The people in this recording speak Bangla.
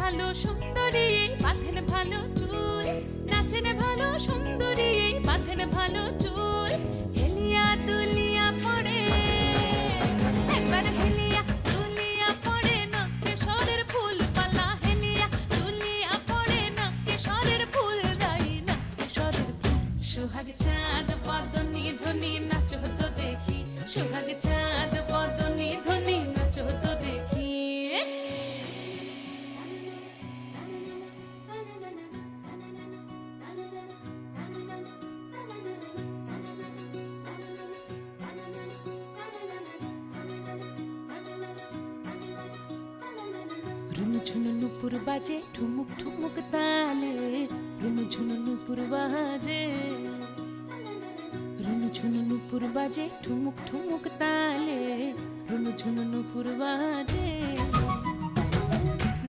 ভালো সুন্দরী বাঁধেন ভালো চুল, নাচেন ভালো সুন্দরী বাঁধেন ভালো চুল। হেলিয়া দুলিয়া পড়ে একবার হেলিয়া দুলিয়া পড়ে নকেশ্বরের ফুল পালা। হেলিয়া দুলিয়া পড়ে নকেশ্বরের ফুল দাই নকেশ্বরের ফুল। সোহাগ চাঁদ বদনি ধ্বনি নাচো তো দেখি, সোহাগ চাঁদ বদনি ধ্বনি নাচো তো দেখি। রুনু ঝুনু নুপুর বাজে ঠুমুক ঠুমুক তালে, রুনু ঝুনু নুপুর বাজে, রুনু ঝুনু নুপুর বাজে ঠুমুক ঠুমুক তালে, রুনু ঝুনু নুপুর বাজে।